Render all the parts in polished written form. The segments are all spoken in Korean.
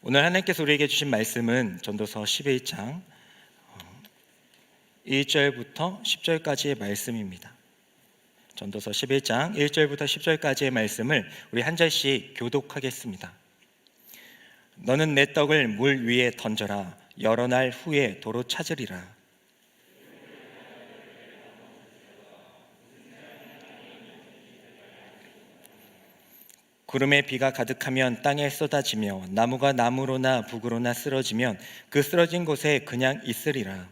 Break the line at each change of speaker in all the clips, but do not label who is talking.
오늘 하나님께서 우리에게 주신 말씀은 전도서 11장 1절부터 10절까지의 말씀입니다. 전도서 11장 1절부터 10절까지의 말씀을 우리 한 절씩 교독하겠습니다. 너는 내 떡을 물 위에 던져라. 여러 날 후에 도로 찾으리라. 구름에 비가 가득하면 땅에 쏟아지며 나무가 나무로나 북으로나 쓰러지면 그 쓰러진 곳에 그냥 있으리라.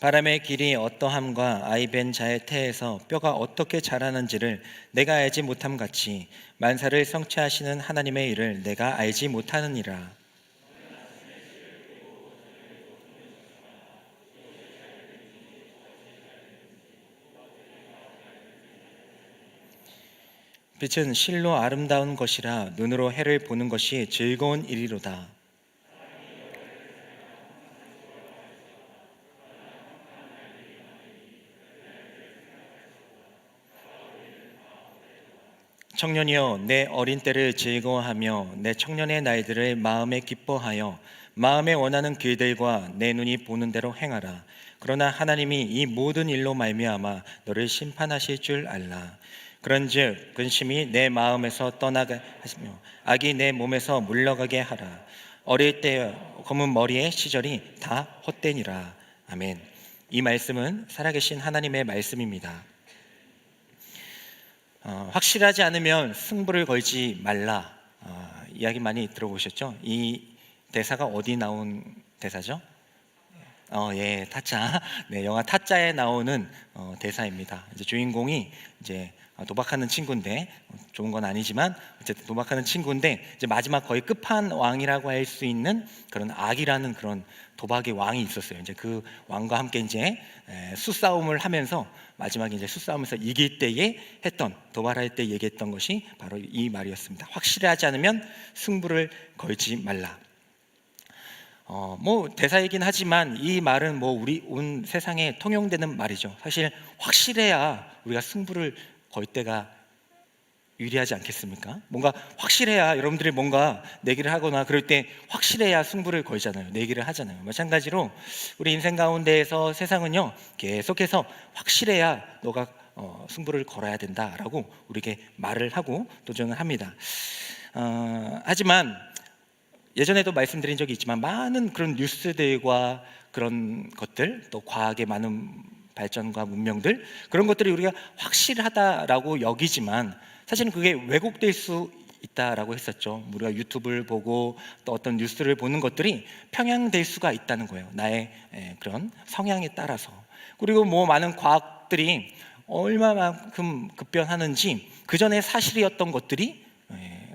바람의 길이 어떠함과 아이벤 자의 태에서 뼈가 어떻게 자라는지를 내가 알지 못함 같이 만사를 성취하시는 하나님의 일을 내가 알지 못하느니라. 빛은 실로 아름다운 것이라 눈으로 해를 보는 것이 즐거운 일이로다. 청년이여, 내 어린 때를 즐거워하며 내 청년의 날들을 마음에 기뻐하여 마음에 원하는 길들과 내 눈이 보는 대로 행하라. 그러나 하나님이 이 모든 일로 말미암아 너를 심판하실 줄 알라. 그런즉 근심이 내 마음에서 떠나게 하시며 악이 내 몸에서 물러가게 하라. 어릴 때 검은 머리의 시절이 다 헛되니라. 아멘. 이 말씀은 살아계신 하나님의 말씀입니다. 확실하지 않으면 승부를 걸지 말라. 이야기 많이 들어보셨죠? 이 대사가 어디 나온 대사죠? 예, 타짜. 네, 영화 타짜에 나오는 대사입니다. 이제 주인공이 이제 도박하는 친구인데, 좋은 건 아니지만 어쨌든 도박하는 친구인데, 이제 마지막 거의 끝판왕이라고 할 수 있는 그런 악이라는 그런 도박의 왕이 있었어요. 이제 그 왕과 함께 이제 수싸움을 하면서 마지막에 이제 수싸움에서 이길 때에 했던, 도발할 때 얘기했던 것이 바로 이 말이었습니다. 확실하지 않으면 승부를 걸지 말라. 뭐 대사이긴 하지만 이 말은 뭐 우리 온 세상에 통용되는 말이죠. 사실 확실해야 우리가 승부를 걸 때가 유리하지 않겠습니까? 뭔가 확실해야 여러분들이 뭔가 내기를 하거나 그럴 때 확실해야 승부를 걸잖아요. 내기를 하잖아요. 마찬가지로 우리 인생 가운데에서 세상은요, 계속해서 확실해야 너가 승부를 걸어야 된다라고 우리에게 말을 하고 도전을 합니다. 하지만 예전에도 말씀드린 적이 있지만 많은 그런 뉴스들과 그런 것들, 또 과학의 많은 발전과 문명들, 그런 것들이 우리가 확실하다라고 여기지만 사실은 그게 왜곡될 수 있다라고 했었죠. 우리가 유튜브를 보고 또 어떤 뉴스를 보는 것들이 편향될 수가 있다는 거예요. 나의 그런 성향에 따라서. 그리고 뭐 많은 과학들이 얼마만큼 급변하는지 그 전에 사실이었던 것들이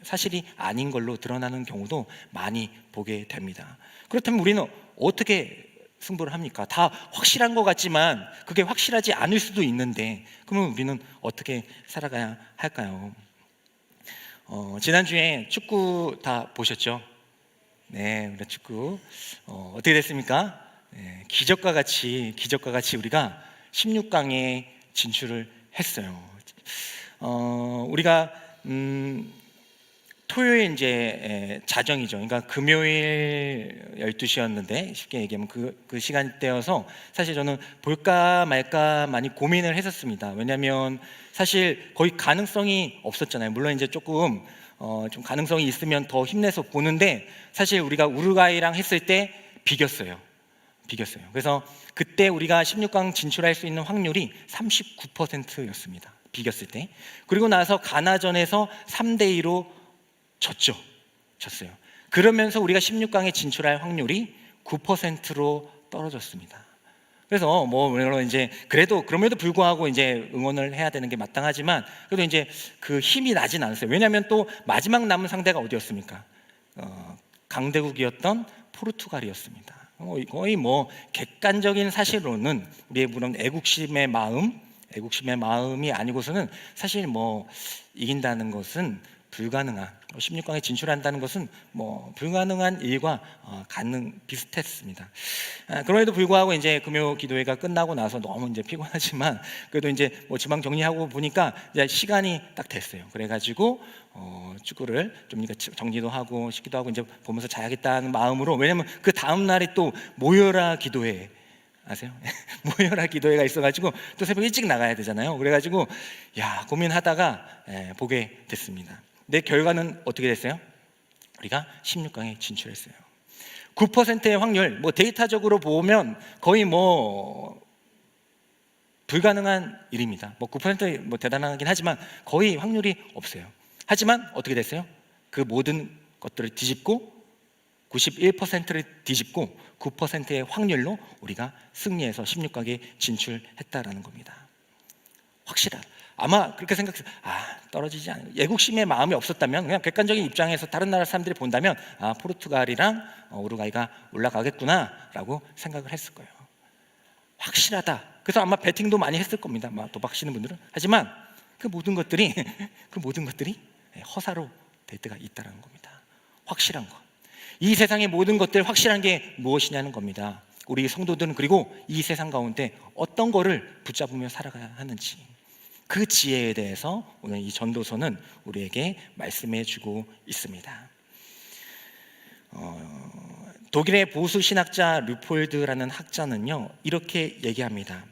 사실이 아닌 걸로 드러나는 경우도 많이 보게 됩니다. 그렇다면 우리는 어떻게 승부를 합니까? 다 확실한 것 같지만 그게 확실하지 않을 수도 있는데, 그러면 우리는 어떻게 살아가야 할까요? 지난주에 축구 다 보셨죠? 네, 우리 축구 어떻게 됐습니까? 네, 기적과 같이 우리가 16강에 진출을 했어요. 우리가 토요일 이제 자정이죠. 그러니까 금요일 12시였는데 쉽게 얘기하면 그 시간대여서 사실 저는 볼까 말까 많이 고민을 했었습니다. 왜냐하면 사실 거의 가능성이 없었잖아요. 물론 이제 조금 좀 가능성이 있으면 더 힘내서 보는데, 사실 우리가 우루과이랑 했을 때 비겼어요. 그래서 그때 우리가 16강 진출할 수 있는 확률이 39%였습니다. 비겼을 때. 그리고 나서 가나전에서 3대2로 졌어요. 그러면서 우리가 16강에 진출할 확률이 9%로 떨어졌습니다. 그래서 뭐 물론 이제 그럼에도 불구하고 이제 응원을 해야 되는 게 마땅하지만, 그래도 이제 그 힘이 나진 않았어요. 왜냐하면 또 마지막 남은 상대가 어디였습니까? 강대국이었던 포르투갈이었습니다. 거의 뭐 객관적인 사실로는 우리의 물론 애국심의 마음이 아니고서는 사실 뭐 이긴다는 것은 불가능한 16강에 진출한다는 것은 불가능한 일과 비슷했습니다. 그럼에도 불구하고 이제 금요 기도회가 끝나고 나서 너무 이제 피곤하지만 그래도 이제 지방 정리하고 보니까 이제 시간이 딱 됐어요. 그래가지고 축구를 좀 정리도 하고 씻기도 하고 이제 보면서 자야겠다는 마음으로, 왜냐면 그 다음 날이 또 모여라 기도회 아세요? 모여라 기도회가 있어가지고 또 새벽 일찍 나가야 되잖아요. 그래가지고 고민하다가 보게 됐습니다. 내 결과는 어떻게 됐어요? 우리가 16강에 진출했어요. 9%의 확률, 데이터적으로 보면 거의 불가능한 일입니다. 9% 대단하긴 하지만 거의 확률이 없어요. 하지만 어떻게 됐어요? 그 모든 것들을 뒤집고 91%를 뒤집고 9%의 확률로 우리가 승리해서 16강에 진출했다라는 겁니다. 확실하다. 아마 그렇게 생각해서 떨어지지 않아요. 애국심의 마음이 없었다면, 그냥 객관적인 입장에서 다른 나라 사람들이 본다면 포르투갈이랑 우루과이가 올라가겠구나 라고 생각을 했을 거예요. 확실하다. 그래서 아마 배팅도 많이 했을 겁니다. 도박하시는 분들은. 하지만 그 모든 것들이 허사로 될 때가 있다는 겁니다. 확실한 것. 이 세상의 모든 것들 확실한 게 무엇이냐는 겁니다. 우리 성도들은 그리고 이 세상 가운데 어떤 거를 붙잡으며 살아가야 하는지, 그 지혜에 대해서 오늘 이 전도서는 우리에게 말씀해 주고 있습니다. 독일의 보수 신학자 류폴드라는 학자는요, 이렇게 얘기합니다.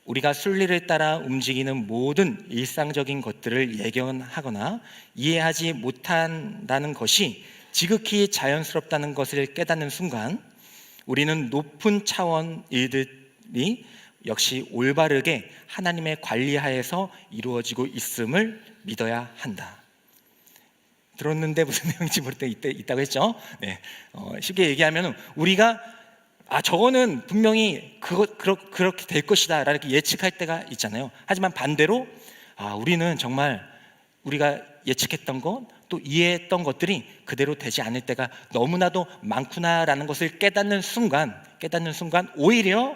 우리가 순리를 따라 움직이는 모든 일상적인 것들을 예견하거나 이해하지 못한다는 것이 지극히 자연스럽다는 것을 깨닫는 순간, 우리는 높은 차원 일들이 역시 올바르게 하나님의 관리하에서 이루어지고 있음을 믿어야 한다. 들었는데 무슨 내용인지 모를 때 있다고 했죠. 쉽게 얘기하면 우리가 저거는 분명히 그렇게 될 것이다 라고 예측할 때가 있잖아요. 하지만 반대로 우리는 정말 우리가 예측했던 것, 또 이해했던 것들이 그대로 되지 않을 때가 너무나도 많구나라는 것을 깨닫는 순간 오히려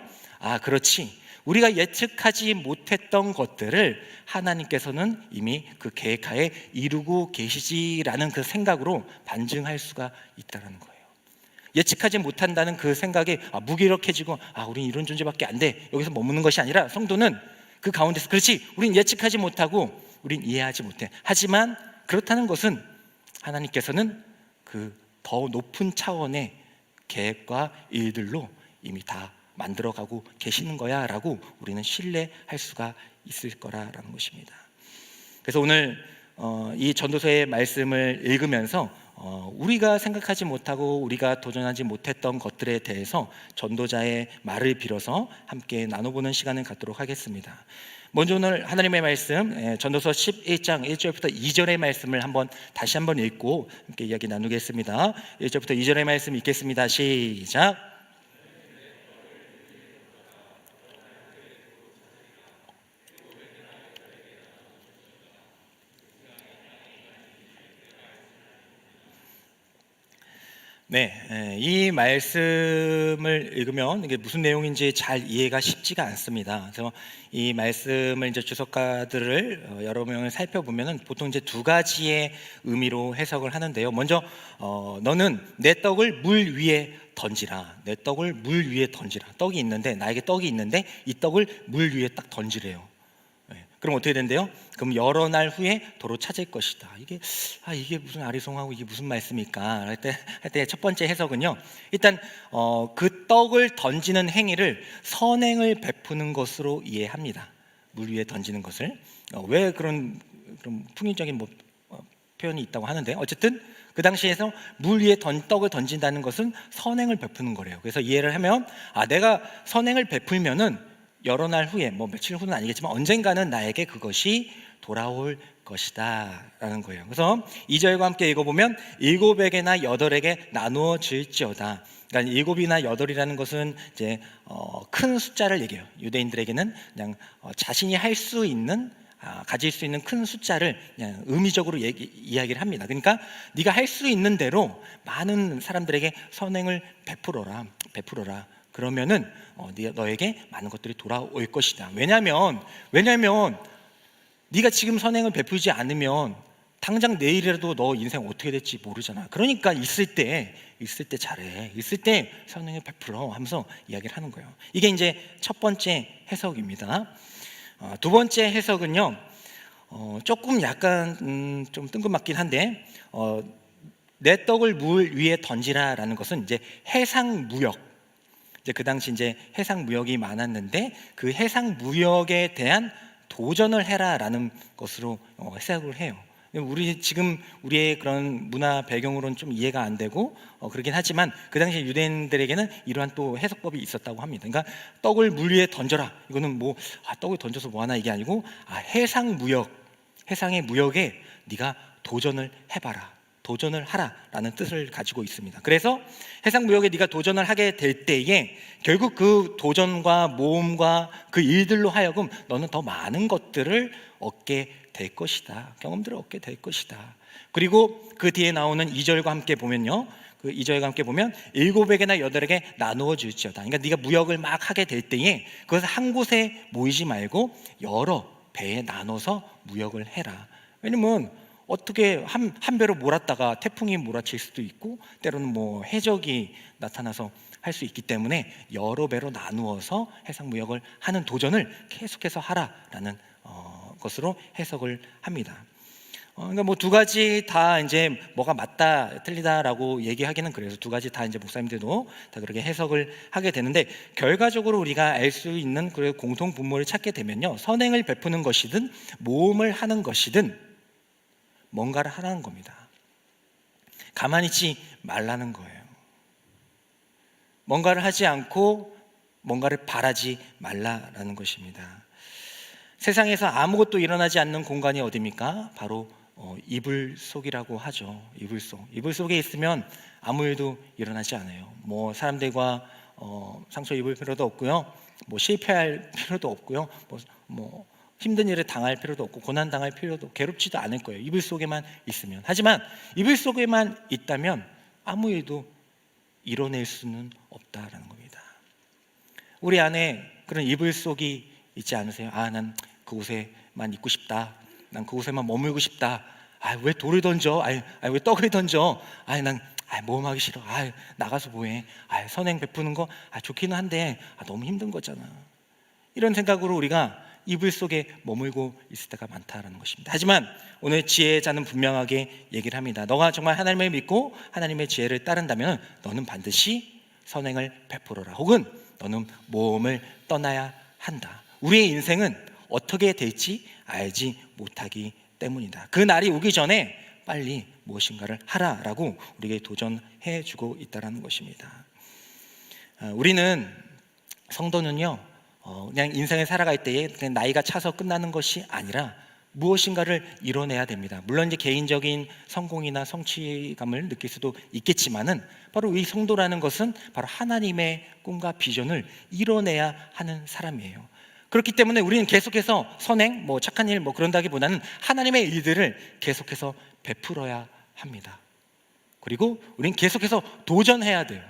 그렇지, 우리가 예측하지 못했던 것들을 하나님께서는 이미 그 계획하에 이루고 계시지라는 그 생각으로 반증할 수가 있다는 거예요. 예측하지 못한다는 그 생각에 무기력해지고 우린 이런 존재밖에 안 돼, 여기서 머무는 것이 아니라, 성도는 그 가운데서 그렇지, 우린 예측하지 못하고 우린 이해하지 못해. 하지만 그렇다는 것은 하나님께서는 그 더 높은 차원의 계획과 일들로 이미 다 만들어가고 계시는 거야 라고 우리는 신뢰할 수가 있을 거라는 것입니다. 그래서 오늘 이 전도서의 말씀을 읽으면서 우리가 생각하지 못하고 우리가 도전하지 못했던 것들에 대해서 전도자의 말을 빌어서 함께 나눠보는 시간을 갖도록 하겠습니다. 먼저 오늘 하나님의 말씀, 전도서 11장 1절부터 2절의 말씀을 다시 한번 읽고 함께 이야기 나누겠습니다. 1절부터 2절의 말씀 읽겠습니다. 시작. 이 말씀을 읽으면 이게 무슨 내용인지 잘 이해가 쉽지가 않습니다. 그래서 이 말씀을 이제 주석가들을 여러 명을 살펴보면은 보통 이제 두 가지의 의미로 해석을 하는데요. 먼저 너는 내 떡을 물 위에 던지라. 내 떡을 물 위에 던지라. 떡이 있는데, 나에게 떡이 있는데 이 떡을 물 위에 딱 던지래요. 그럼 어떻게 된대요? 그럼 여러 날 후에 도로 찾을 것이다. 이게 무슨 아리송하고 이게 무슨 말씀일까? 할 때 첫 번째 해석은요, 일단 그 떡을 던지는 행위를 선행을 베푸는 것으로 이해합니다. 물 위에 던지는 것을. 왜 그런 풍요적인 표현이 있다고 하는데, 어쨌든 그 당시에서 물 위에 떡을 던진다는 것은 선행을 베푸는 거래요. 그래서 이해를 하면 내가 선행을 베풀면은 여러 날 후에, 며칠 후는 아니겠지만 언젠가는 나에게 그것이 돌아올 것이다 라는 거예요. 그래서 2절과 함께 읽어보면 7에게나 8에게 나누어질지어다. 그러니까 7이나 8이라는 것은 이제 큰 숫자를 얘기해요. 유대인들에게는 그냥 자신이 할 수 있는, 가질 수 있는 큰 숫자를 그냥 의미적으로 이야기를 합니다. 그러니까 네가 할 수 있는 대로 많은 사람들에게 선행을 베풀어라. 그러면은 너에게 많은 것들이 돌아올 것이다. 왜냐하면 네가 지금 선행을 베풀지 않으면 당장 내일이라도 너 인생 어떻게 될지 모르잖아. 그러니까 있을 때 잘해. 있을 때 선행을 베풀어 하면서 이야기를 하는 거예요. 이게 이제 첫 번째 해석입니다. 두 번째 해석은요, 조금 약간 좀 뜬금맞긴 한데, 내 떡을 물 위에 던지라라는 것은 이제 해상 무역. 이제 그 당시 이제 해상 무역이 많았는데 그 해상 무역에 대한 도전을 해라라는 것으로 해석을 해요. 우리의 그런 문화 배경으로는 좀 이해가 안 되고 그러긴 하지만 그 당시 유대인들에게는 이러한 또 해석법이 있었다고 합니다. 그러니까 떡을 물 위에 던져라. 이거는 뭐 떡을 던져서 뭐 하나 이게 아니고 해상 무역, 해상의 무역에 네가 도전을 해봐라. 도전을 하라라는 뜻을 가지고 있습니다. 그래서 해상 무역에 네가 도전을 하게 될 때에 결국 그 도전과 모험과 그 일들로 하여금 너는 더 많은 것들을 얻게 될 것이다. 경험들을 얻게 될 것이다. 그리고 그 뒤에 나오는 2절과 함께 보면요. 그 2절과 함께 보면 7에게나 8에게 나누어 줄지어다. 그러니까 네가 무역을 막 하게 될 때에 그것을 한 곳에 모이지 말고 여러 배에 나눠서 무역을 해라. 왜냐면 어떻게 한 배로 몰았다가 태풍이 몰아칠 수도 있고 때로는 뭐 해적이 나타나서 할 수 있기 때문에 여러 배로 나누어서 해상 무역을 하는 도전을 계속해서 하라라는 것으로 해석을 합니다. 그러니까 뭐 두 가지 다 이제 뭐가 맞다 틀리다라고 얘기하기는 그래서 두 가지 다 이제 목사님들도 다 그렇게 해석을 하게 되는데 결과적으로 우리가 알 수 있는 그 공통 분모를 찾게 되면요, 선행을 베푸는 것이든 모험을 하는 것이든 뭔가를 하라는 겁니다. 가만히 있지 말라는 거예요. 뭔가를 하지 않고 뭔가를 바라지 말라라는 것입니다. 세상에서 아무것도 일어나지 않는 공간이 어디입니까? 바로 이불 속이라고 하죠. 이불 속에 있으면 아무 일도 일어나지 않아요. 뭐 사람들과 상처 입을 필요도 없고요. 뭐 실패할 필요도 없고요. 뭐 힘든 일을 당할 필요도 없고 고난 당할 필요도, 괴롭지도 않을 거예요. 이불 속에만 있으면. 하지만 이불 속에만 있다면 아무 일도 이뤄낼 수는 없다라는 겁니다. 우리 안에 그런 이불 속이 있지 않으세요? 난 그곳에만 있고 싶다. 난 그곳에만 머물고 싶다. 왜 돌을 던져? 왜 떡을 던져? 난 모험하기 싫어. 나가서 뭐해? 선행 베푸는 거 좋기는 한데 너무 힘든 거잖아. 이런 생각으로 우리가 이불 속에 머물고 있을 때가 많다라는 것입니다. 하지만 오늘 지혜자는 분명하게 얘기를 합니다. 너가 정말 하나님을 믿고 하나님의 지혜를 따른다면 너는 반드시 선행을 베풀어라. 혹은 너는 모험을 떠나야 한다. 우리의 인생은 어떻게 될지 알지 못하기 때문이다. 그 날이 오기 전에 빨리 무엇인가를 하라라고 우리에게 도전해 주고 있다는 것입니다. 우리는 성도는요, 그냥 인생을 살아갈 때에 그냥 나이가 차서 끝나는 것이 아니라 무엇인가를 이뤄내야 됩니다. 물론 이제 개인적인 성공이나 성취감을 느낄 수도 있겠지만은 바로 이 성도라는 것은 바로 하나님의 꿈과 비전을 이뤄내야 하는 사람이에요. 그렇기 때문에 우리는 계속해서 선행, 착한 일 그런다기보다는 하나님의 일들을 계속해서 베풀어야 합니다. 그리고 우리는 계속해서 도전해야 돼요.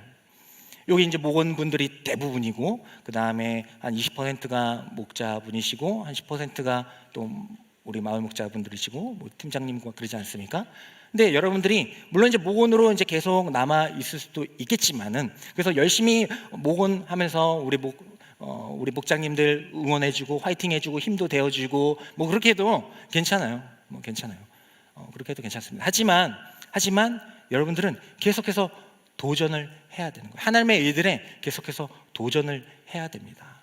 여기 이제 목원분들이 대부분이고 그 다음에 한 20%가 목자분이시고 한 10%가 또 우리 마을 목자분들이시고 팀장님과 그러지 않습니까? 근데 여러분들이 물론 이제 목원으로 이제 계속 남아 있을 수도 있겠지만은 그래서 열심히 목원하면서 우리 목장님들 응원해주고 화이팅해주고 힘도 되어주고 그렇게 해도 괜찮아요. 괜찮아요. 그렇게 해도 괜찮습니다. 하지만 여러분들은 계속해서 도전을 해야 되는 거예요. 하나님의 일들에 계속해서 도전을 해야 됩니다.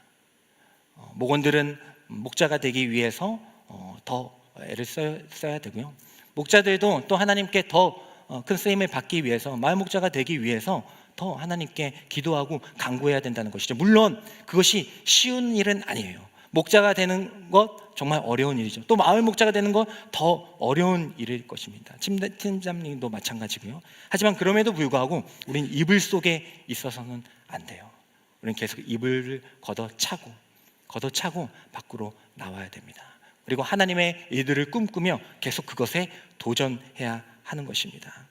목원들은 목자가 되기 위해서 더 애를 써야 되고요. 목자들도 또 하나님께 더 큰 쓰임을 받기 위해서, 마을 목자가 되기 위해서 더 하나님께 기도하고 간구해야 된다는 것이죠. 물론 그것이 쉬운 일은 아니에요. 목자가 되는 것 정말 어려운 일이죠. 또 마을 목자가 되는 것 더 어려운 일일 것입니다. 팀장님도 마찬가지고요. 하지만 그럼에도 불구하고 우리는 이불 속에 있어서는 안 돼요. 우리는 계속 이불을 걷어차고 밖으로 나와야 됩니다. 그리고 하나님의 일들을 꿈꾸며 계속 그것에 도전해야 하는 것입니다.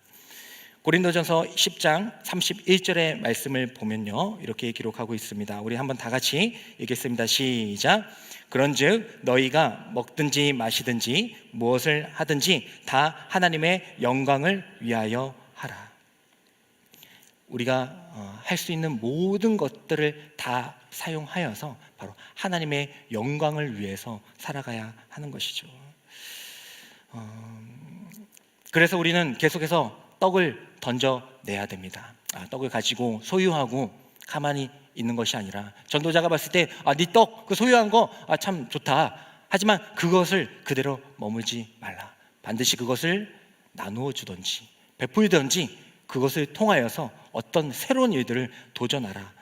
고린도전서 10장 31절의 말씀을 보면요, 이렇게 기록하고 있습니다. 우리 한번 다 같이 읽겠습니다. 시작. 그런즉 너희가 먹든지 마시든지 무엇을 하든지 다 하나님의 영광을 위하여 하라. 우리가 할 수 있는 모든 것들을 다 사용하여서 바로 하나님의 영광을 위해서 살아가야 하는 것이죠. 그래서 우리는 계속해서 떡을 던져내야 됩니다. 떡을 가지고 소유하고 가만히 있는 것이 아니라, 전도자가 봤을 때 네 떡 그 소유한 거 참 좋다, 하지만 그것을 그대로 머물지 말라. 반드시 그것을 나누어 주든지 베풀든지 그것을 통하여서 어떤 새로운 일들을 도전하라.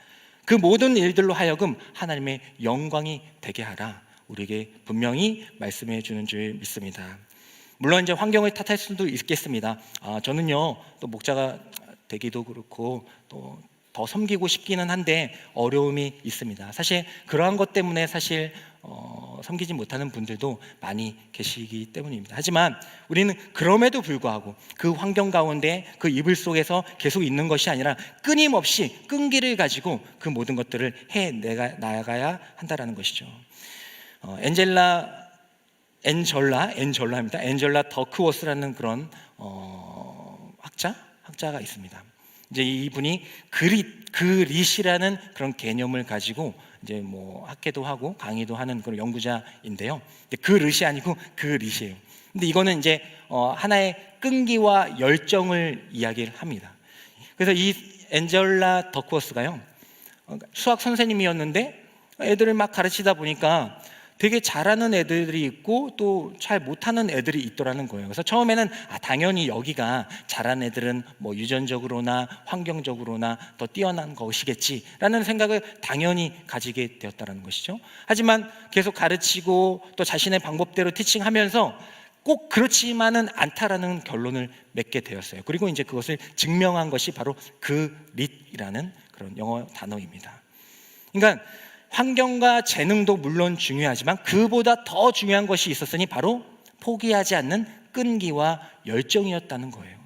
그 모든 일들로 하여금 하나님의 영광이 되게 하라. 우리에게 분명히 말씀해 주는 줄 믿습니다. 물론 이제 환경을 탓할 수도 있겠습니다. 저는요, 또 목자가 되기도 그렇고 또 더 섬기고 싶기는 한데 어려움이 있습니다. 사실 그러한 것 때문에 사실 섬기지 못하는 분들도 많이 계시기 때문입니다. 하지만 우리는 그럼에도 불구하고 그 환경 가운데 그 이불 속에서 계속 있는 것이 아니라 끊임없이 끈기를 가지고 그 모든 것들을 해 나가야 한다라는 것이죠. 엔젤라 더크워스라는 그런 학자가 있습니다. 이제 이분이 그릿이라는 그런 개념을 가지고 이제 뭐 학회도 하고 강의도 하는 그런 연구자인데요. 그릿이 아니고 그릿이에요. 근데 이거는 이제 하나의 끈기와 열정을 이야기를 합니다. 그래서 이 엔젤라 더크워스가요, 수학 선생님이었는데 애들을 막 가르치다 보니까 되게 잘하는 애들이 있고 또 잘 못하는 애들이 있더라는 거예요. 그래서 처음에는 당연히 여기가 잘하는 애들은 뭐 유전적으로나 환경적으로나 더 뛰어난 것이겠지라는 생각을 당연히 가지게 되었다는 것이죠. 하지만 계속 가르치고 또 자신의 방법대로 티칭하면서 꼭 그렇지만은 않다라는 결론을 맺게 되었어요. 그리고 이제 그것을 증명한 것이 바로 그릿이라는 그런 영어 단어입니다. 그러니까 환경과 재능도 물론 중요하지만 그보다 더 중요한 것이 있었으니 바로 포기하지 않는 끈기와 열정이었다는 거예요.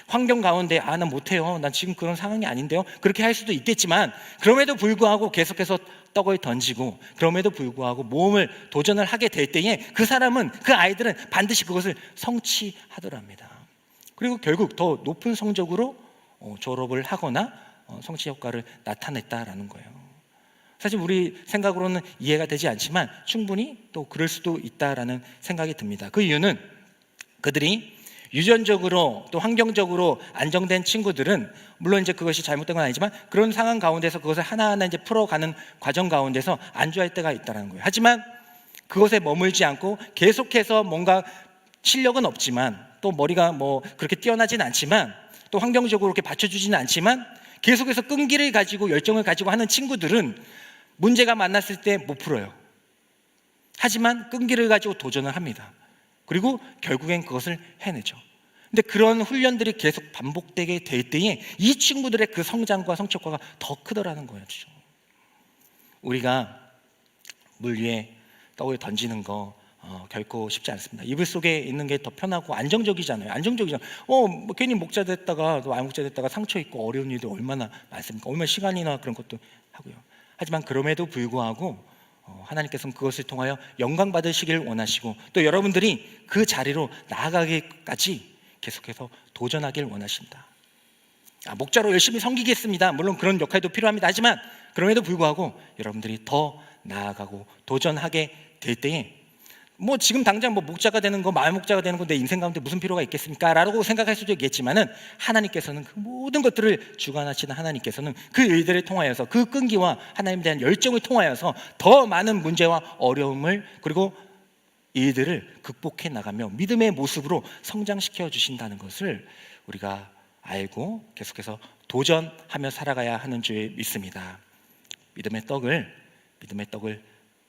환경 가운데 난 못해요, 난 지금 그런 상황이 아닌데요, 그렇게 할 수도 있겠지만 그럼에도 불구하고 계속해서 떡을 던지고 그럼에도 불구하고 모험을 도전을 하게 될 때에 그 아이들은 반드시 그것을 성취하더랍니다. 그리고 결국 더 높은 성적으로 졸업을 하거나 성취 효과를 나타냈다라는 거예요. 사실 우리 생각으로는 이해가 되지 않지만 충분히 또 그럴 수도 있다라는 생각이 듭니다. 그 이유는 그들이 유전적으로 또 환경적으로 안정된 친구들은 물론 이제 그것이 잘못된 건 아니지만 그런 상황 가운데서 그것을 하나하나 이제 풀어가는 과정 가운데서 안주할 때가 있다는 거예요. 하지만 그것에 머물지 않고 계속해서 뭔가 실력은 없지만 또 머리가 뭐 그렇게 뛰어나진 않지만 또 환경적으로 그렇게 받쳐주지는 않지만 계속해서 끈기를 가지고 열정을 가지고 하는 친구들은 문제가 만났을 때 못 풀어요. 하지만 끈기를 가지고 도전을 합니다. 그리고 결국엔 그것을 해내죠. 근데 그런 훈련들이 계속 반복되게 될 때에 이 친구들의 그 성장과 성취효과가 더 크더라는 거예요. 우리가 물 위에 떡을 던지는 거 결코 쉽지 않습니다. 이불 속에 있는 게 더 편하고 안정적이잖아요. 뭐 괜히 목자 됐다가 또 안목자 됐다가 상처 있고 어려운 일도 얼마나 많습니까? 얼마나 시간이나 그런 것도 하고요. 하지만 그럼에도 불구하고 하나님께서는 그것을 통하여 영광 받으시길 원하시고 또 여러분들이 그 자리로 나아가기까지 계속해서 도전하길 원하신다. 목자로 열심히 섬기겠습니다. 물론 그런 역할도 필요합니다. 하지만 그럼에도 불구하고 여러분들이 더 나아가고 도전하게 될 때에 뭐 지금 당장 뭐 목자가 되는 거, 마을 목자가 되는 거 내 인생 가운데 무슨 필요가 있겠습니까? 라고 생각할 수도 있겠지만은 하나님께서는 그 모든 것들을 주관하시는 하나님께서는 그 일들을 통하여서 그 끈기와 하나님에 대한 열정을 통하여서 더 많은 문제와 어려움을 그리고 일들을 극복해 나가며 믿음의 모습으로 성장시켜 주신다는 것을 우리가 알고 계속해서 도전하며 살아가야 하는 줄 믿습니다. 믿음의 떡을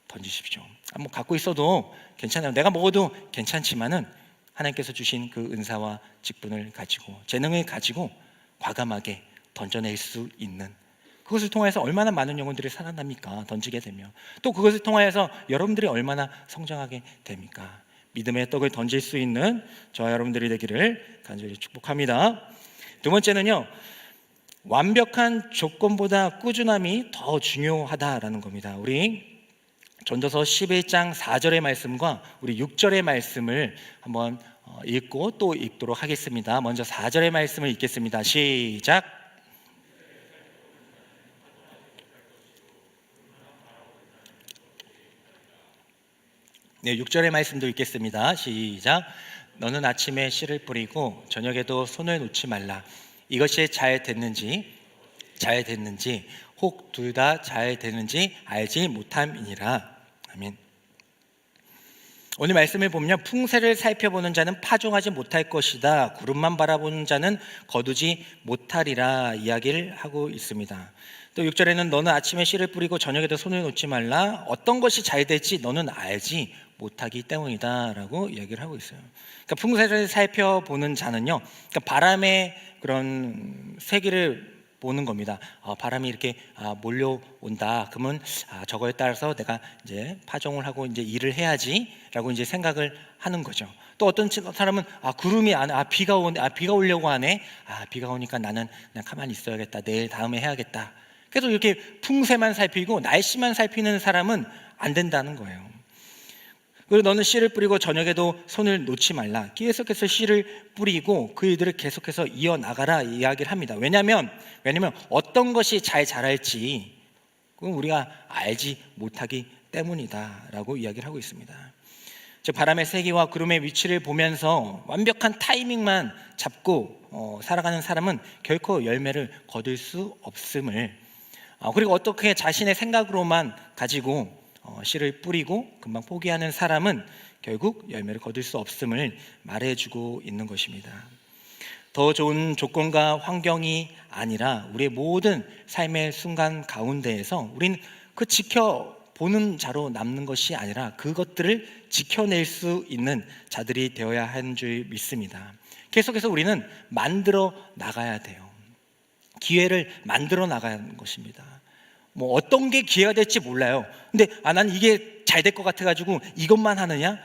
던지십시오. 뭐 갖고 있어도 괜찮아요. 내가 먹어도 괜찮지만은 하나님께서 주신 그 은사와 직분을 가지고 재능을 가지고 과감하게 던져낼 수 있는 그것을 통해서 얼마나 많은 영혼들이 살아납니까? 던지게 되면 또 그것을 통하여서 여러분들이 얼마나 성장하게 됩니까? 믿음의 떡을 던질 수 있는 저와 여러분들이 되기를 간절히 축복합니다. 두 번째는요, 완벽한 조건보다 꾸준함이 더 중요하다라는 겁니다. 우리 전도서 11장 4절의 말씀과 우리 6절의 말씀을 한번 읽고 또 읽도록 하겠습니다. 먼저 4절의 말씀을 읽겠습니다. 시작. 네, 6절의 말씀도 읽겠습니다. 시작. 너는 아침에 씨를 뿌리고 저녁에도 손을 놓지 말라. 이것이 잘 됐는지 혹 둘 다 잘 되는지 알지 못함이니라. 아멘. 오늘 말씀을 보면 풍세를 살펴보는 자는 파종하지 못할 것이다. 구름만 바라보는 자는 거두지 못하리라 이야기를 하고 있습니다. 또 6절에는 너는 아침에 씨를 뿌리고 저녁에도 손을 놓지 말라. 어떤 것이 잘 될지 너는 알지 못하기 때문이다 라고 이야기를 하고 있어요. 그러니까 풍세를 살펴보는 자는요, 그러니까 바람의 그런 세기를 보는 겁니다. 바람이 이렇게 몰려온다. 그러면 저거에 따라서 내가 이제 파종을 하고 이제 일을 해야지라고 이제 생각을 하는 거죠. 또 어떤 사람은 구름이 안 비가 오려고 하네. 비가 오니까 나는 그냥 가만히 있어야겠다. 내일 다음에 해야겠다. 그래서 이렇게 풍세만 살피고 날씨만 살피는 사람은 안 된다는 거예요. 그리고 너는 씨를 뿌리고 저녁에도 손을 놓지 말라. 계속해서 씨를 뿌리고 그 일들을 계속해서 이어나가라 이야기를 합니다. 왜냐하면 어떤 것이 잘 자랄지 그건 우리가 알지 못하기 때문이다 라고 이야기를 하고 있습니다. 즉 바람의 세기와 구름의 위치를 보면서 완벽한 타이밍만 잡고 살아가는 사람은 결코 열매를 거둘 수 없음을, 그리고 어떻게 자신의 생각으로만 가지고 씨를 뿌리고 금방 포기하는 사람은 결국 열매를 거둘 수 없음을 말해주고 있는 것입니다. 더 좋은 조건과 환경이 아니라 우리의 모든 삶의 순간 가운데에서 우리는 그 지켜보는 자로 남는 것이 아니라 그것들을 지켜낼 수 있는 자들이 되어야 하는 줄 믿습니다. 계속해서 우리는 만들어 나가야 돼요. 기회를 만들어 나가는 것입니다. 뭐 어떤 게 기회가 될지 몰라요. 근데 난 이게 잘 될 것 같아가지고 이것만 하느냐?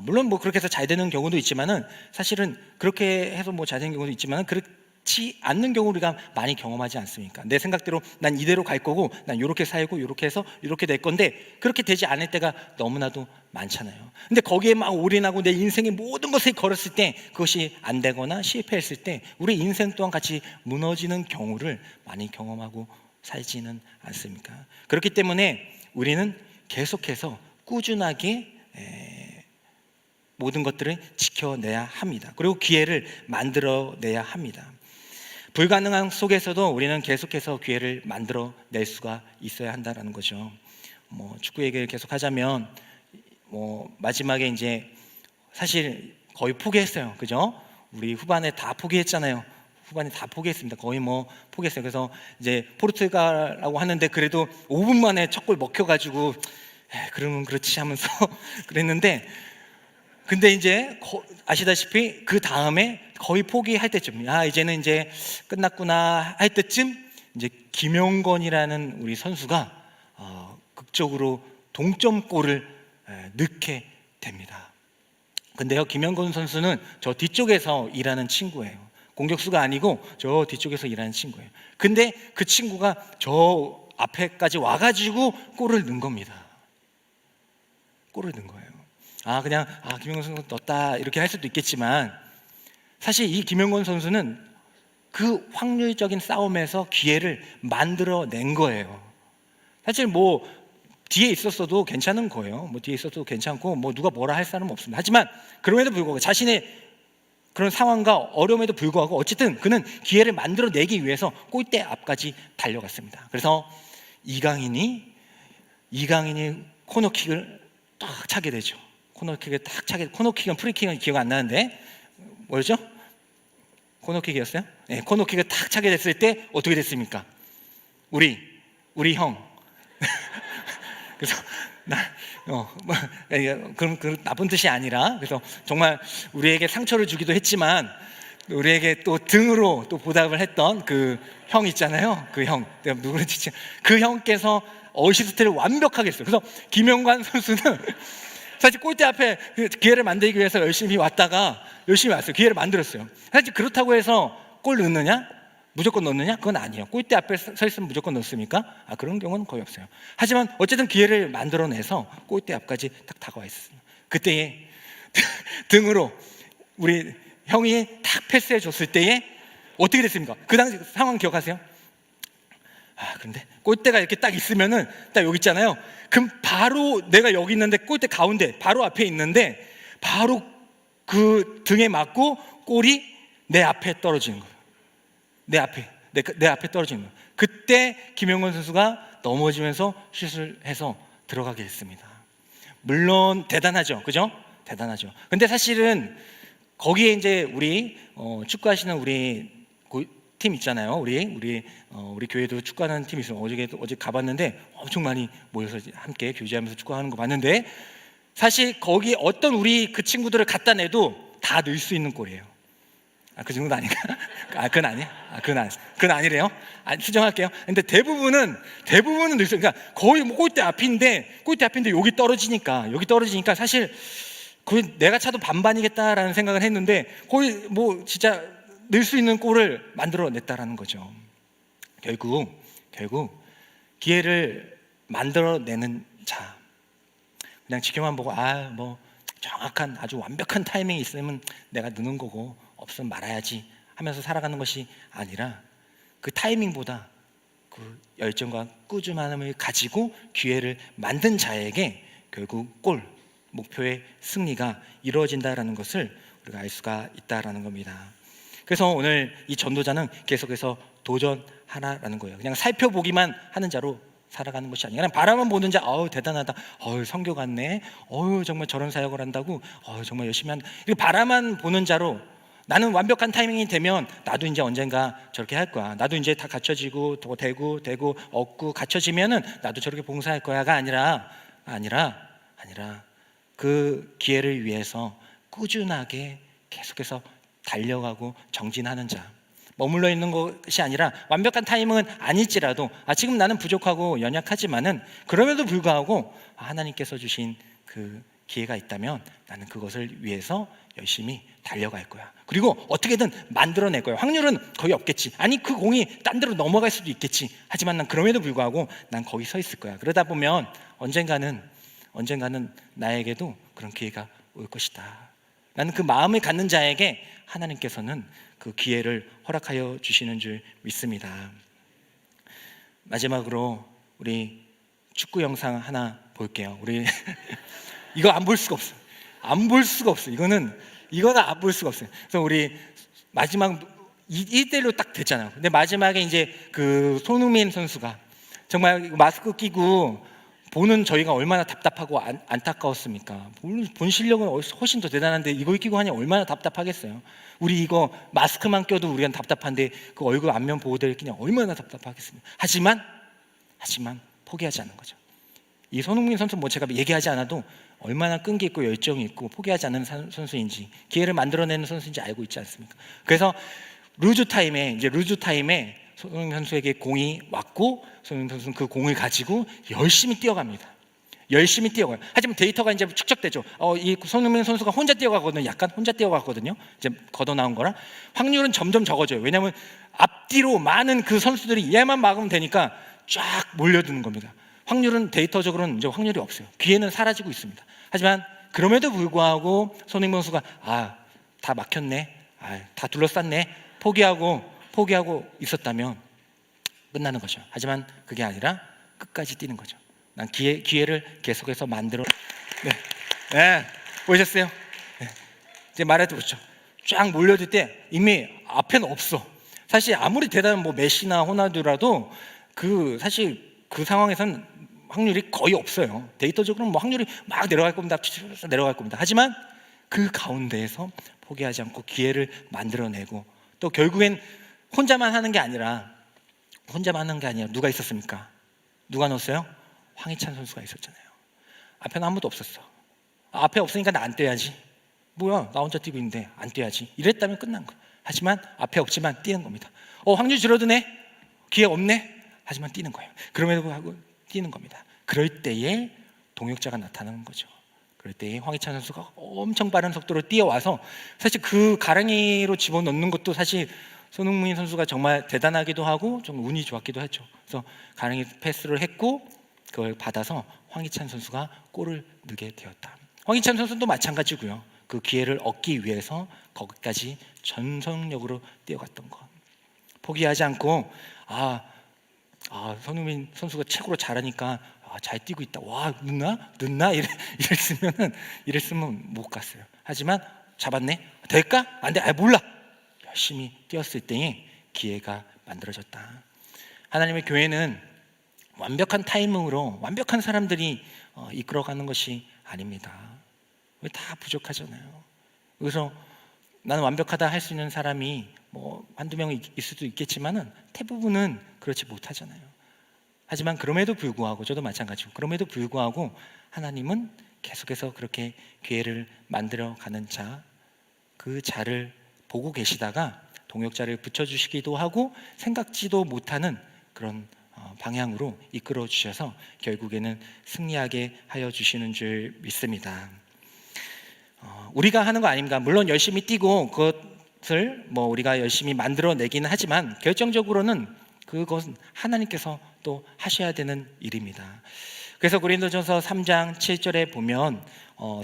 물론 뭐 그렇게 해서 잘 되는 경우도 있지만은 사실은 그렇게 해서 뭐 잘 되는 경우도 있지만은 그렇지 않는 경우 우리가 많이 경험하지 않습니까? 내 생각대로 난 이대로 갈 거고 난 이렇게 살고 이렇게 해서 이렇게 될 건데 그렇게 되지 않을 때가 너무나도 많잖아요. 근데 거기에 막 올인하고 내 인생의 모든 것을 걸었을 때 그것이 안 되거나 실패했을 때 우리 인생 또한 같이 무너지는 경우를 많이 경험하고 살지는 않습니까? 그렇기 때문에 우리는 계속해서 꾸준하게 모든 것들을 지켜내야 합니다. 그리고 기회를 만들어내야 합니다. 불가능한 속에서도 우리는 계속해서 기회를 만들어낼 수가 있어야 한다는 거죠. 축구 얘기를 계속하자면 마지막에 이제 사실 거의 포기했어요. 그죠? 우리 후반에 다 포기했잖아요. 후반에 다 포기했습니다. 거의 포기했어요. 그래서 이제 포르투갈이라고 하는데 그래도 5분 만에 첫 골 먹혀가지고 그러면 그렇지 하면서 그랬는데, 근데 이제 아시다시피 그 다음에 거의 포기할 때쯤, 이제는 이제 끝났구나 할 때쯤 이제 김영건이라는 우리 선수가 극적으로 동점골을 넣게 됩니다. 근데요, 김영건 선수는 저 뒤쪽에서 일하는 친구예요. 공격수가 아니고 저 뒤쪽에서 일하는 친구예요. 근데 그 친구가 저 앞에까지 와가지고 골을 넣은 겁니다. 골을 넣은 거예요. 그냥 김영건 선수 넣었다 이렇게 할 수도 있겠지만 사실 이 김영건 선수는 그 확률적인 싸움에서 기회를 만들어낸 거예요. 사실 뒤에 있었어도 괜찮은 거예요. 뒤에 있어도 괜찮고 누가 뭐라 할 사람은 없습니다. 하지만 그럼에도 불구하고 자신의 그런 상황과 어려움에도 불구하고 어쨌든 그는 기회를 만들어내기 위해서 골대 앞까지 달려갔습니다. 그래서 이강인이 코너킥을 딱 차게 되죠. 코너킥은 프리킥은 기억 안 나는데 뭐였죠? 코너킥이었어요? 네, 코너킥을 딱 차게 됐을 때 어떻게 됐습니까? 우리 형 그래서 그럼 그 나쁜 뜻이 아니라 그래서 정말 우리에게 상처를 주기도 했지만 우리에게 또 등으로 또 보답을 했던 그 형 있잖아요. 그 형, 내가 누구인지 그 형께서 어시스트를 완벽하게 했어요. 그래서 김영관 선수는 사실 골대 앞에 기회를 만들기 위해서 열심히 왔어요. 기회를 만들었어요. 사실 그렇다고 해서 골 넣느냐? 무조건 넣느냐? 그건 아니에요. 골대 앞에 서 있으면 무조건 넣습니까? 그런 경우는 거의 없어요. 하지만 어쨌든 기회를 만들어내서 골대 앞까지 딱 다가와 있었어요. 그때에 등으로 우리 형이 탁 패스해 줬을 때에 어떻게 됐습니까? 그 당시 상황 기억하세요? 근데 골대가 이렇게 딱 있으면은 딱 여기 있잖아요. 그럼 바로 내가 여기 있는데 골대 가운데 바로 앞에 있는데 바로 그 등에 맞고 골이 내 앞에 떨어지는 거예요. 내 앞에 떨어지는 거예요. 그때 김영건 선수가 넘어지면서 슛을 해서 들어가게 됐습니다. 물론 대단하죠, 그죠? 대단하죠. 근데 사실은 거기에 이제 우리 축구하시는 우리 팀 있잖아요. 우리 교회도 축구하는 팀이 있어요. 어제 가봤는데 엄청 많이 모여서 함께 교제하면서 축구하는 거 봤는데 사실 거기 어떤 우리 그 친구들을 갖다 내도 다 넣을 수 있는 골이에요. 그 정도는 아닌가? 그건 아니야? 그건 아니래요? 수정할게요. 근데 대부분은 넣을 수, 그러니까 거의 뭐 골대 앞인데 여기 떨어지니까 사실 거의 내가 차도 반반이겠다라는 생각을 했는데 거의 뭐 진짜 넣을 수 있는 골을 만들어냈다라는 거죠. 결국 기회를 만들어내는 자, 그냥 지켜만 보고 뭐 정확한 아주 완벽한 타이밍이 있으면 내가 넣는 거고 없으면 말아야지 하면서 살아가는 것이 아니라 그 타이밍보다 그 열정과 꾸준함을 가지고 기회를 만든 자에게 결국 골, 목표의 승리가 이루어진다라는 것을 우리가 알 수가 있다라는 겁니다. 그래서 오늘 이 전도자는 계속해서 도전하라는 거예요. 그냥 살펴보기만 하는 자로 살아가는 것이 아니라 바라만 보는 자, 대단하다, 성교 같네, 정말 저런 사역을 한다고, 정말 열심히 한다, 이렇게 바라만 보는 자로 나는 완벽한 타이밍이 되면 나도 이제 언젠가 저렇게 할 거야, 나도 이제 다 갖춰지고 되고 얻고 갖춰지면은 나도 저렇게 봉사할 거야가 아니라 그 기회를 위해서 꾸준하게 계속해서 달려가고 정진하는 자, 머물러 있는 것이 아니라 완벽한 타이밍은 아닐지라도 지금 나는 부족하고 연약하지만은 그럼에도 불구하고 하나님께서 주신 그 기회가 있다면 나는 그것을 위해서 열심히 달려갈 거야. 그리고 어떻게든 만들어낼 거야. 확률은 거의 없겠지. 그 공이 딴 데로 넘어갈 수도 있겠지. 하지만 난 그럼에도 불구하고 난 거기 서 있을 거야. 그러다 보면 언젠가는 나에게도 그런 기회가 올 것이다. 나는 그 마음을 갖는 자에게 하나님께서는 그 기회를 허락하여 주시는 줄 믿습니다. 마지막으로 우리 축구 영상 하나 볼게요. 우리 이거 안 볼 수가 없어. 이거는 안 볼 수가 없어요. 그래서 우리 마지막 1대1로 딱 됐잖아요. 근데 마지막에 이제 그 손흥민 선수가 정말 마스크 끼고 보는 저희가 얼마나 답답하고 안타까웠습니까? 본 실력은 훨씬 더 대단한데 이걸 끼고 하니 얼마나 답답하겠어요. 우리 이거 마스크만 껴도 우리가 답답한데 그 얼굴 안면 보호대를 끼냐 얼마나 답답하겠습니까? 하지만 포기하지 않는 거죠. 이 손흥민 선수 제가 얘기하지 않아도 얼마나 끈기 있고 열정이 있고 포기하지 않는 선수인지, 기회를 만들어내는 선수인지 알고 있지 않습니까? 그래서 루즈 타임에 손흥민 선수에게 공이 왔고 손흥민 선수는 그 공을 가지고 열심히 뛰어갑니다. 하지만 데이터가 이제 축적되죠. 이 손흥민 선수가 혼자 뛰어가거든요. 이제 걷어 나온 거라 확률은 점점 적어져요. 왜냐하면 앞뒤로 많은 그 선수들이 얘만 막으면 되니까 쫙 몰려드는 겁니다. 확률은 데이터적으로는 이제 확률이 없어요. 기회는 사라지고 있습니다. 하지만 그럼에도 불구하고 손흥민 선수가 다 막혔네, 다 둘러쌌네, 포기하고 있었다면 끝나는 거죠. 하지만 그게 아니라 끝까지 뛰는 거죠. 난 기회를 계속해서 만들어. 네. 보셨어요? 네. 이제 말해드렸죠. 쫙 몰려들 때 이미 앞에는 없어. 사실 아무리 대단한 메시나 호날두라도 사실 그 상황에서는 확률이 거의 없어요. 데이터적으로는 확률이 막 내려갈 겁니다. 하지만 그 가운데에서 포기하지 않고 기회를 만들어내고 또 결국엔 혼자만 하는 게 아니라 누가 있었습니까? 누가 넣었어요? 황희찬 선수가 있었잖아요. 앞에는 아무도 없었어. 앞에 없으니까 나 안 뛰어야지. 뭐야, 나 혼자 뛰고 있는데 안 뛰어야지. 이랬다면 끝난 거야. 하지만 앞에 없지만 뛰는 겁니다. 확률 줄어드네. 기회 없네. 하지만 뛰는 거예요. 그럼에도 불구하고 뛰는 겁니다. 그럴 때에 동역자가 나타나는 거죠. 그럴 때에 황희찬 선수가 엄청 빠른 속도로 뛰어와서 사실 그 가랑이로 집어넣는 것도 사실 손흥민 선수가 정말 대단하기도 하고 좀 운이 좋았기도 했죠. 그래서 가능히 패스를 했고 그걸 받아서 황희찬 선수가 골을 넣게 되었다. 황희찬 선수도 마찬가지고요. 그 기회를 얻기 위해서 거기까지 전성력으로 뛰어갔던 것. 포기하지 않고 손흥민 선수가 최고로 잘하니까 잘 뛰고 있다. 와, 넣나? 이랬으면 못 갔어요. 하지만 잡았네. 될까? 안 돼. 몰라. 열심히 뛰었을 때에 기회가 만들어졌다. 하나님의 교회는 완벽한 타이밍으로 완벽한 사람들이 이끌어가는 것이 아닙니다. 왜 다 부족하잖아요. 그래서 나는 완벽하다 할 수 있는 사람이 뭐 한두 명 있을 수도 있겠지만은 대부분은 그렇지 못하잖아요. 하지만 그럼에도 불구하고 저도 마찬가지고 그럼에도 불구하고 하나님은 계속해서 그렇게 기회를 만들어가는 그 자를 보고 계시다가 동역자를 붙여주시기도 하고 생각지도 못하는 그런 방향으로 이끌어 주셔서 결국에는 승리하게 하여 주시는 줄 믿습니다. 우리가 하는 거 아닙니다. 물론 열심히 뛰고 그것을 우리가 열심히 만들어내기는 하지만 결정적으로는 그것은 하나님께서 또 하셔야 되는 일입니다. 그래서 고린도전서 3장 7절에 보면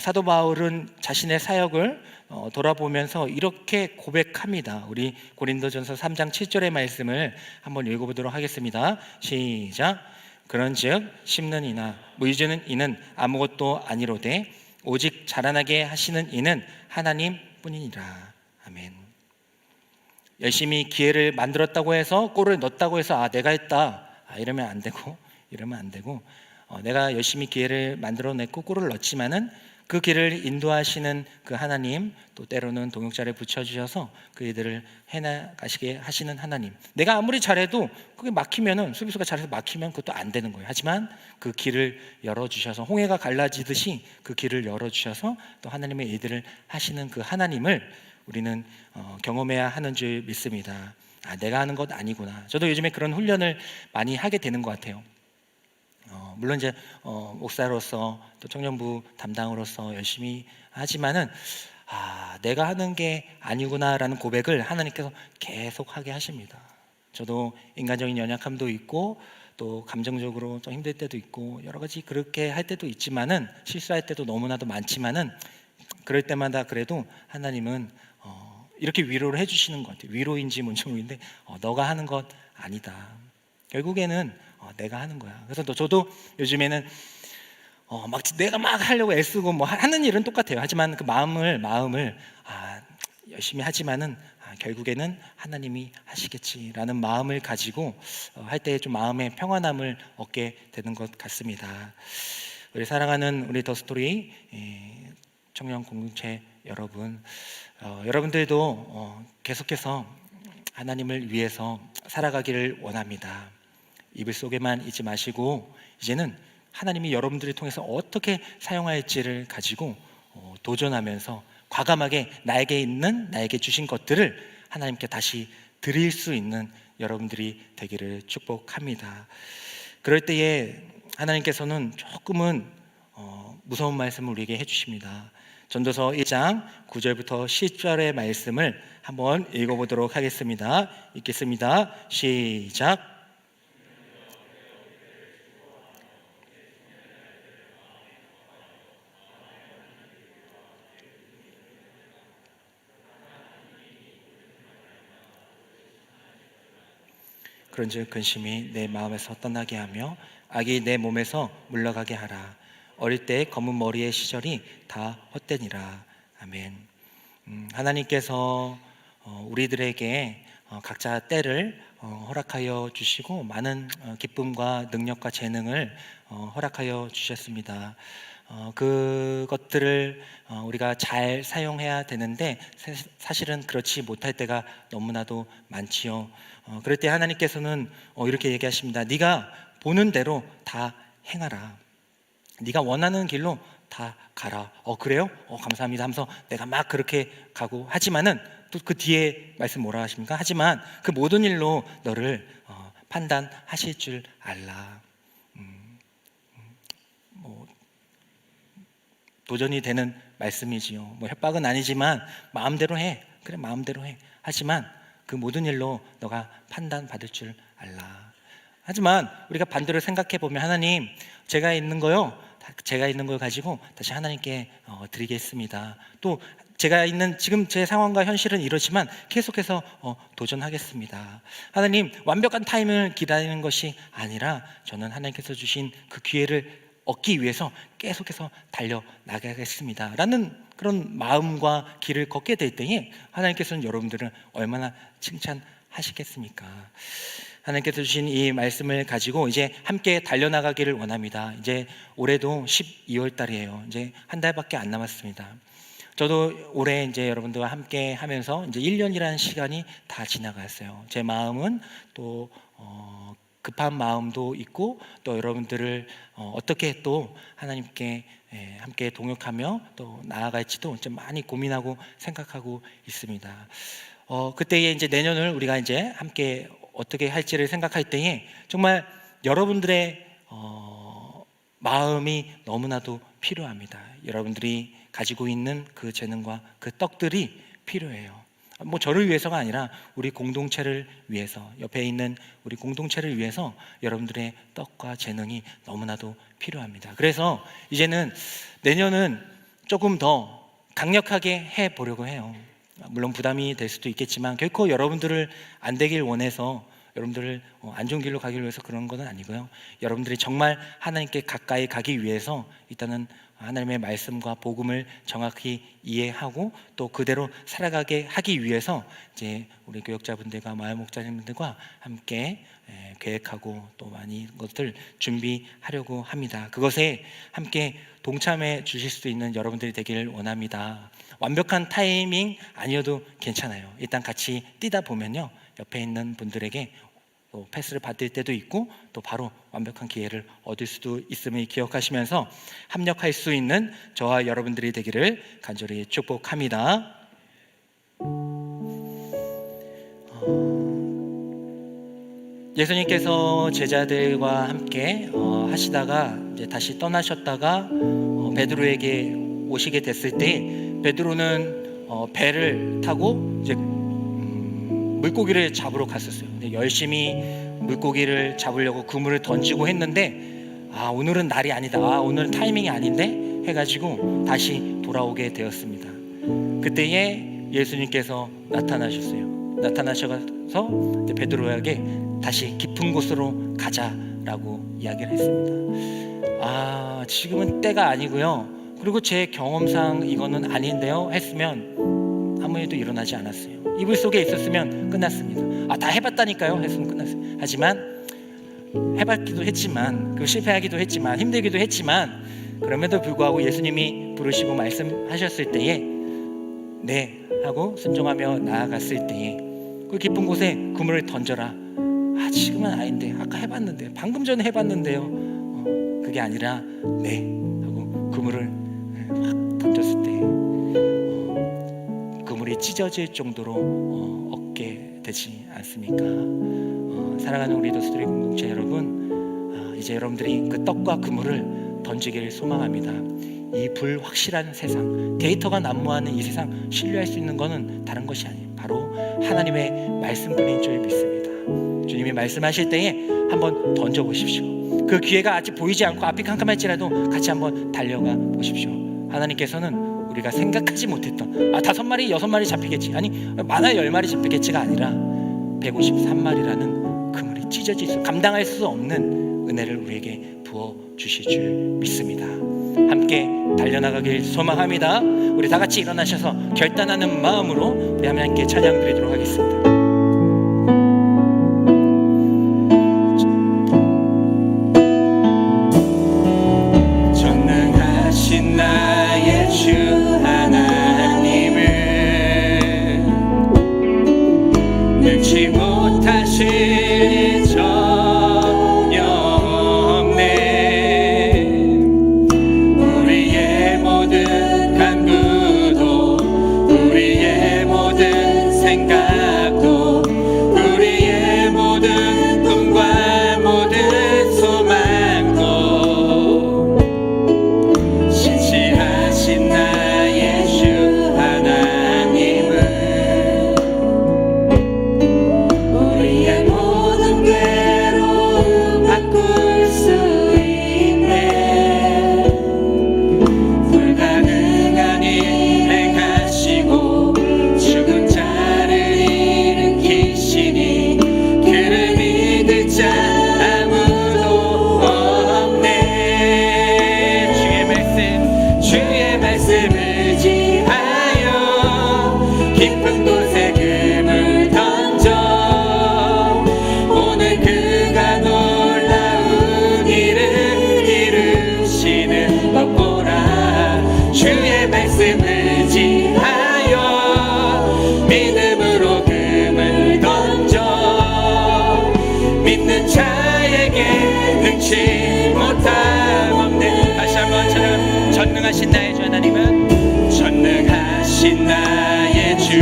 사도 바울은 자신의 사역을 돌아보면서 이렇게 고백합니다. 우리 고린도전서 3장 7절의 말씀을 한번 읽어보도록 하겠습니다. 시작. 그런즉 심는 이나 무이주는 이는 아무것도 아니로되 오직 자라나게 하시는 이는 하나님뿐이니라. 아멘. 열심히 기회를 만들었다고 해서 골을 넣었다고 해서 내가 했다 이러면 안 되고 내가 열심히 기회를 만들어냈고 골을 넣었지만은 그 길을 인도하시는 그 하나님, 또 때로는 동역자를 붙여주셔서 그 일들을 해나가시게 하시는 하나님. 내가 아무리 잘해도 그게 막히면은, 수비수가 잘해서 막히면 그것도 안 되는 거예요. 하지만 그 길을 열어주셔서, 홍해가 갈라지듯이 그 길을 열어주셔서 또 하나님의 일들을 하시는 그 하나님을 우리는 경험해야 하는 줄 믿습니다. 내가 하는 것 아니구나. 저도 요즘에 그런 훈련을 많이 하게 되는 것 같아요. 물론 이제 목사로서 또 청년부 담당으로서 열심히 하지만은 내가 하는 게 아니구나라는 고백을 하나님께서 계속 하게 하십니다. 저도 인간적인 연약함도 있고 또 감정적으로 좀 힘들 때도 있고 여러 가지 그렇게 할 때도 있지만은 실수할 때도 너무나도 많지만은 그럴 때마다 그래도 하나님은 이렇게 위로를 해주시는 것 같아요. 위로인지 뭔지 모르겠는데 너가 하는 것 아니다. 결국에는 내가 하는 거야. 그래서 저도 요즘에는 내가 막 하려고 애쓰고 하는 일은 똑같아요. 하지만 그 마음을 열심히 하지만은 결국에는 하나님이 하시겠지라는 마음을 가지고 할 때 좀 마음의 평안함을 얻게 되는 것 같습니다. 우리 사랑하는 우리 더스토리 청년 공동체 여러분, 여러분들도 계속해서 하나님을 위해서 살아가기를 원합니다. 이불 속에만 있지 마시고 이제는 하나님이 여러분들을 통해서 어떻게 사용할지를 가지고 도전하면서 과감하게 나에게 주신 것들을 하나님께 다시 드릴 수 있는 여러분들이 되기를 축복합니다. 그럴 때에 하나님께서는 조금은 무서운 말씀을 우리에게 해주십니다. 전도서 1장 9절부터 10절의 말씀을 한번 읽어보도록 하겠습니다. 읽겠습니다. 시작. 그런즉 근심이 내 마음에서 떠나게 하며 악이 내 몸에서 물러가게 하라. 어릴 때 검은 머리의 시절이 다 헛되니라. 아멘. 하나님께서 우리들에게 각자 때를 허락하여 주시고 많은 기쁨과 능력과 재능을 허락하여 주셨습니다. 그것들을 우리가 잘 사용해야 되는데 사실은 그렇지 못할 때가 너무나도 많지요. 그럴 때 하나님께서는 이렇게 얘기하십니다. 네가 보는 대로 다 행하라. 네가 원하는 길로 다 가라. 그래요? 감사합니다 하면서 내가 막 그렇게 가고 하지만은 또 그 뒤에 말씀 뭐라 하십니까? 하지만 그 모든 일로 너를 판단하실 줄 알라. 도전이 되는 말씀이지요. 협박은 아니지만 마음대로 해. 그래, 마음대로 해. 하지만 그 모든 일로 너가 판단받을 줄 알라. 하지만 우리가 반대로 생각해 보면 하나님, 제가 있는 거요, 제가 있는 걸 가지고 다시 하나님께 드리겠습니다. 또 제가 있는 지금 제 상황과 현실은 이러지만 계속해서 도전하겠습니다. 하나님, 완벽한 타이밍을 기다리는 것이 아니라 저는 하나님께서 주신 그 기회를 얻기 위해서 계속해서 달려나가겠습니다 라는 그런 마음과 길을 걷게 될 때에 하나님께서는 여러분들을 얼마나 칭찬하시겠습니까? 하나님께서 주신 이 말씀을 가지고 이제 함께 달려나가기를 원합니다. 이제 올해도 12월 달이에요. 이제 한 달밖에 안 남았습니다. 저도 올해 이제 여러분들과 함께 하면서 이제 1년이라는 시간이 다 지나갔어요. 제 마음은 또 급한 마음도 있고, 또 여러분들을 어떻게 또 하나님께 함께 동역하며 또 나아갈지도 좀 많이 고민하고 생각하고 있습니다. 그때에 이제 내년을 우리가 이제 함께 어떻게 할지를 생각할 때에 정말 여러분들의 마음이 너무나도 필요합니다. 여러분들이 가지고 있는 그 재능과 그 떡들이 필요해요. 뭐 저를 위해서가 아니라 우리 공동체를 위해서, 옆에 있는 우리 공동체를 위해서 여러분들의 떡과 재능이 너무나도 필요합니다. 그래서 이제는 내년은 조금 더 강력하게 해보려고 해요. 물론 부담이 될 수도 있겠지만 결코 여러분들을 안 되길 원해서, 여러분들을 안 좋은 길로 가기 위해서 그런 건 아니고요. 여러분들이 정말 하나님께 가까이 가기 위해서 일단은 하나님의 말씀과 복음을 정확히 이해하고 또 그대로 살아가게 하기 위해서 이제 우리 교역자분들과 마을 목자님들과 함께 계획하고 또 많이 것들 준비하려고 합니다. 그것에 함께 동참해 주실 수 있는 여러분들이 되기를 원합니다. 완벽한 타이밍 아니어도 괜찮아요. 일단 같이 뛰다 보면요, 옆에 있는 분들에게 또 패스를 받을 때도 있고 또 바로 완벽한 기회를 얻을 수도 있음을 기억하시면서 합력할 수 있는 저와 여러분들이 되기를 간절히 축복합니다. 예수님께서 제자들과 함께 하시다가 이제 다시 떠나셨다가 베드로에게 오시게 됐을 때 베드로는 배를 타고 이제 물고기를 잡으러 갔었어요. 근데 열심히 물고기를 잡으려고 그물을 던지고 했는데 오늘은 날이 아니다, 오늘은 타이밍이 아닌데 해가지고 다시 돌아오게 되었습니다. 그때에 예수님께서 나타나셔서 베드로에게 다시 깊은 곳으로 가자라고 이야기를 했습니다. 지금은 때가 아니고요, 그리고 제 경험상 이거는 아닌데요 했으면 아무 일도 일어나지 않았어요. 이불 속에 있었으면 끝났습니다. 다 해봤다니까요 했으면 끝났어요. 하지만 해봤기도 했지만, 그 실패하기도 했지만, 힘들기도 했지만, 그럼에도 불구하고 예수님이 부르시고 말씀하셨을 때에 네 하고 순종하며 나아갔을 때에 그 깊은 곳에 그물을 던져라. 지금은 아닌데, 아까 해봤는데, 방금 전에 해봤는데요. 그게 아니라 네 하고 그물을 확 던졌을 때 그물이 찢어질 정도로 얻게 되지 않습니까? 사랑하는 우리 더스토리 공동체 여러분, 이제 여러분들이 그 떡과 그물을 던지기를 소망합니다. 이 불확실한 세상, 데이터가 난무하는 이 세상, 신뢰할 수 있는 것은 다른 것이 아니에요. 바로 하나님의 말씀뿐인 줄 믿습니다. 주님이 말씀하실 때에 한번 던져보십시오. 그 기회가 아직 보이지 않고 앞이 캄캄할지라도 같이 한번 달려가 보십시오. 하나님께서는 우리가 생각하지 못했던 5마리, 6마리 잡히겠지, 아니 많아 10마리 잡히겠지가 아니라 153마리라는 그물이 찢어질 수, 감당할 수 없는 은혜를 우리에게 부어주실 줄 믿습니다. 함께 달려나가길 소망합니다. 우리 다 같이 일어나셔서 결단하는 마음으로 우리 하나님께 찬양 드리도록 하겠습니다. 전능하신 나의 주 하나님을 능치 못하실 일 전혀 없네. 우리의 모든 간구도, 우리의 모든 생각도, 우리의 모든 꿈과 모든 소망도 신실하신 나의 주 하나님을 능치 못함 없네. 다시 한번 저는 전능하신 나의 주 하나님은 전능하신 나의 주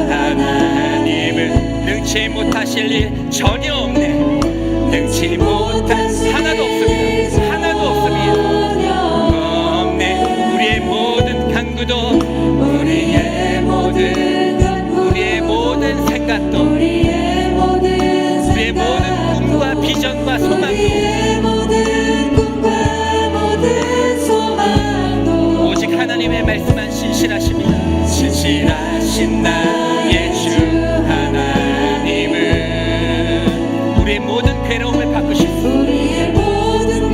하나님은 능치 못하실 일 전혀 없네. 능치 못한 하나도 없습니다. 하나도 없습니다. 없네. 우리의 모든 간구도 우리의 모든 생각도 우리의 모든 꿈과 비전과 소망도 오직 하나님의 말씀만 신실하십니다. 신실하신 나의 주 하나님은 우리의 모든 괴로움을 바꾸시고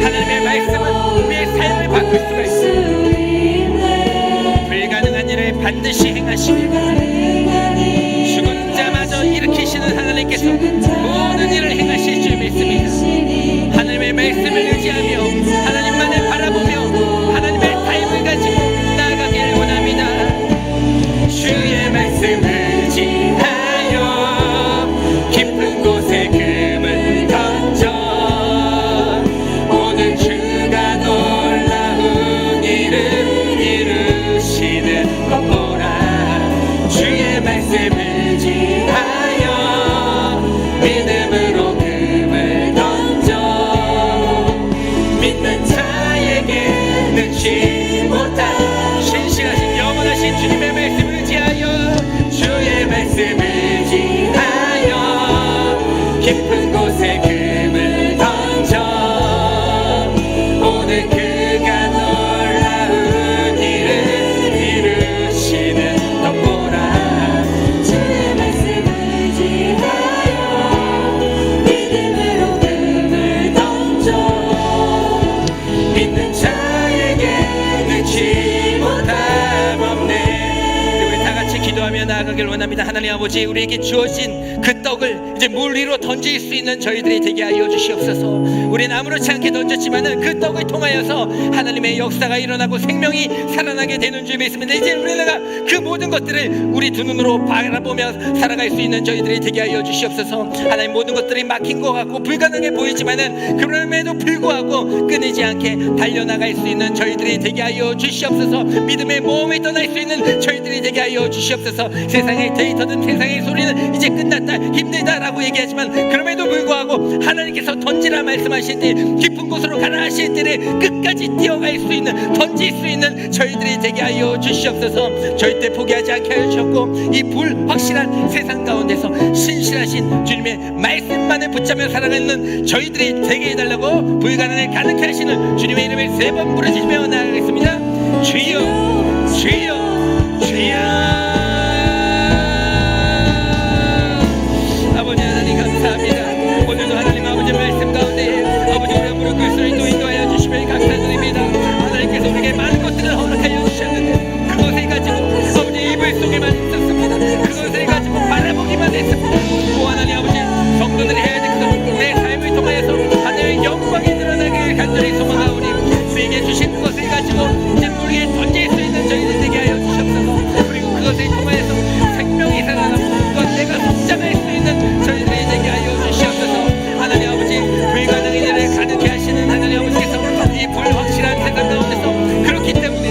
하나님의 말씀은 우리의 삶을 바꿀 수가 있습니다. 불가능한 일을 반드시 행하시며 죽은 자마저 일으키시는 하나님께서 모든 일을 행하실 줄 믿습니다. 하나님의 말씀을 의지하며 하나님만을 바라보며 하나님의 타임을 가지고 나아가길 원합니다. 주의 말씀을 의지하여 깊은 곳에 금을 던져 오늘 주가 놀라운 일을 이루시는 것 보라. 주의 말씀을 의지하여 믿음으로 금을 던져 믿는 자에게 능치 못한 신실하신 영원하신 주님의 말씀을 의지하여 주의 말씀을 의지하여 깊은 곳에 금을 던져 오늘 그가 놀라운 일을 이루시는 것 보라. 주의 말씀을 의지하여 믿음으로 금을 던져 믿는 자에게 능치 못함 없네. 우리 다 같이 기도하며 나아가길 원합니다. 하나님 아버지, 우리에게 주어진 그 떡을 이제 물 위로 던질 수 있는 저희들이 되게 하여 주시옵소서. 우리는 아무렇지 않게 던졌지만은 그 떡을 통하여서 하나님의 역사가 일어나고 생명이 살아나게 되는 줄 믿습니다. 이제 우리가 그 모든 것들을 우리 두 눈으로 바라보며 살아갈 수 있는 저희들이 되게 하여 주시옵소서. 하나님, 모든 것들이 막힌 것 같고 불가능해 보이지만은 그럼에도 불구하고 끊이지 않게 달려나갈 수 있는 저희들이 되게 하여 주시옵소서. 믿음의 모험에 떠날 수 있는 저희들이 되게 하여 주시옵소서. 세상의 데이터든 세상의 소리는 이제 끝났다, 힘들다라고 얘기하지만 그럼에도 불구하고 하나님께서 던지라 말씀하실 때 깊은 곳으로 가라 하실 때에 끝까지 뛰어갈 수 있는, 던질 수 있는 저희들이 되게 하여 주시옵소서. 절대 포기하지 않게 하여 주셨고 이 불확실한 세상 가운데서 신실하신 주님의 말씀만을 붙잡며 살아가는 저희들이 되게 해달라고 불가능을 가능케 하시는 주님의 이름을 3번 부르짖으며 나아가겠습니다. 주여 주여 주여. 아버지 하나님 감사합니다. 오늘도 하나님 아버지 말씀 가운데 아버지 우리가 무릎 꿇을 수 있도록 인도하여 주시며 감사드립니다. 하나님께서 우리에게 많은 것들을 허락하여 주셨는데 그것을 가지고 아버지 이불 속에만 있었습니다. 그것을 가지고 바라보기만 했습니다. 또 하나님 아버지, 성도들이 해야 될 것은 내 삶을 통하여서 하나님의 영광이 드러나길 간절히 소망하오니 우리에게 주신 그것을 가지고 이제 우리에게 던질 수 있는 저희들 되게 하여 주시옵소서. 그리고 그것을 통하여서 생명이 살아나고 그것 내가 성장할 수 있는 저희들이 되게 하여 주시옵소서. 하나님 아버지, 불가능한 일을 가능케 하시는 하나님 아버지께서 이 불확실한 세상 가운데서 그렇기 때문에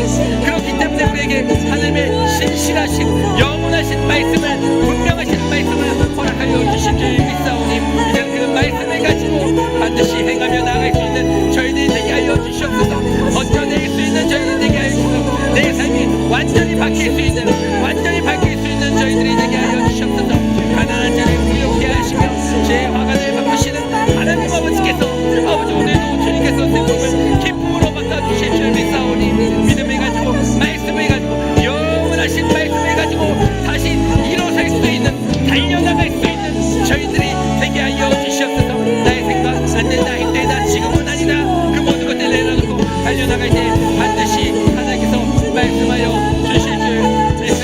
우리에게 하나님의 신실하신 영원하신 말씀을, 분명하신 말씀을 허락하여 주신 줄 믿사오니 이제 그 말씀을 가지고 반드시 행하며 나아갈 수 있는 저희들이 되게 하여 주시옵소서. 던져낼 수 있는 저희들이 되게 하여 주시옵소서. 내 삶이 완전히 바뀔 수 있는 저희들이 되게 하여 주시옵소서. 가난한 자를 부유케 하시며 제 화관을 바꾸시는 하나님 아버지께서 아버지 오늘도 주님께서 생명을 기쁨으로 바꿔주실 줄 믿사오니 믿음을 가지고 말씀을 가지고 영원하신 말씀을 가지고 다시 일어설 수 있는, 달려나갈 수 있는 저희들이 되게 하여 주시옵소서. 나의 생각 안 된다, 힘들다, 지금은 아니다, 그 모든 것들 내려놓고 달려나갈 때 반드시 하나님께서 말씀하여 주실 줄 믿습니다.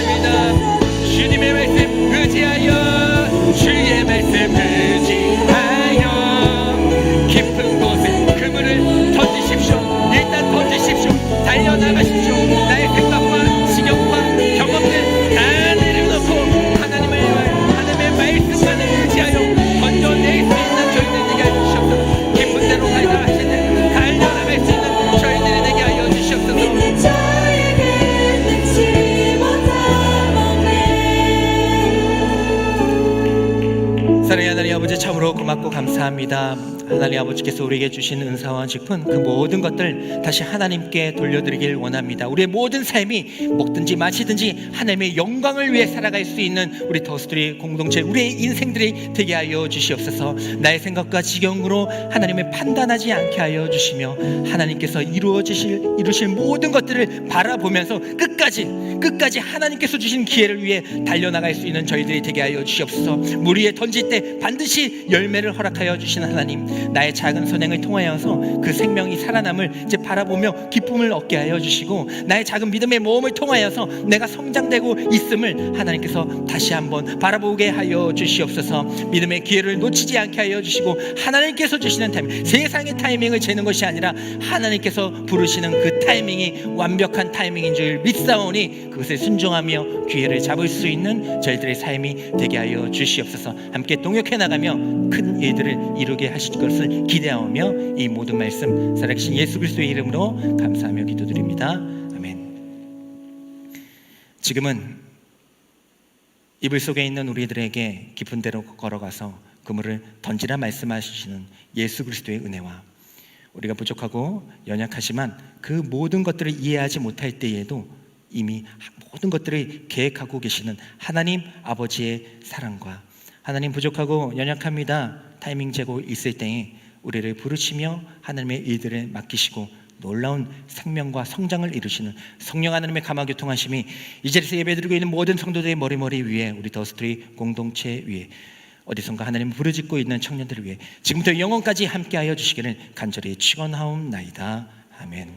사랑하는 하나님 아버지, 참으로 고맙고 감사합니다. 하나님 아버지께서 우리에게 주신 은사와 직분, 그 모든 것들 다시 하나님께 돌려드리길 원합니다. 우리의 모든 삶이 먹든지 마시든지 하나님의 영광을 위해 살아갈 수 있는 우리 더스토리 공동체, 우리의 인생들이 되게 하여 주시옵소서. 나의 생각과 지경으로 하나님을 판단하지 않게 하여 주시며, 하나님께서 이루실 모든 것들을 바라보면서 끝까지 하나님께서 주신 기회를 위해 달려나갈 수 있는 저희들이 되게 하여 주시옵소서. 물 위에 던질 때 반드시 열매를 허락하여 주시는 하나님, 나의 작은 선행을 통하여서 그 생명이 살아남을 이제 바라보며 기쁨을 얻게 하여 주시고, 나의 작은 믿음의 모험을 통하여서 내가 성장되고 있음을 하나님께서 다시 한번 바라보게 하여 주시옵소서. 믿음의 기회를 놓치지 않게 하여 주시고, 하나님께서 주시는 타이밍, 세상의 타이밍을 재는 것이 아니라 하나님께서 부르시는 그 타이밍이 완벽한 타이밍인 줄 믿사오니 그것을 순종하며 기회를 잡을 수 있는 저희들의 삶이 되게 하여 주시옵소서. 함께 동역해 나가며 큰 일들을 이루게 하실 것을 기대하며 이 모든 말씀 살아계신 예수 그리스도의 이름으로 감사하며 기도드립니다. 아멘. 지금은 이불 속에 있는 우리들에게 깊은 데로 걸어가서 그물을 던지라 말씀하시는 예수 그리스도의 은혜와, 우리가 부족하고 연약하지만 그 모든 것들을 이해하지 못할 때에도 이미 모든 것들을 계획하고 계시는 하나님 아버지의 사랑과, 하나님 부족하고 연약합니다 타이밍 재고 있을 때에 우리를 부르시며 하나님의 일들을 맡기시고 놀라운 생명과 성장을 이루시는 성령 하나님의 감화교통하심이 이 자리에서 예배드리고 있는 모든 성도들의 머리 위에, 우리 더스토리 공동체 위에, 어디선가 하나님을 부르짖고 있는 청년들을 위해 지금부터 영원까지 함께하여 주시기를 간절히 축원하옵나이다. 아멘.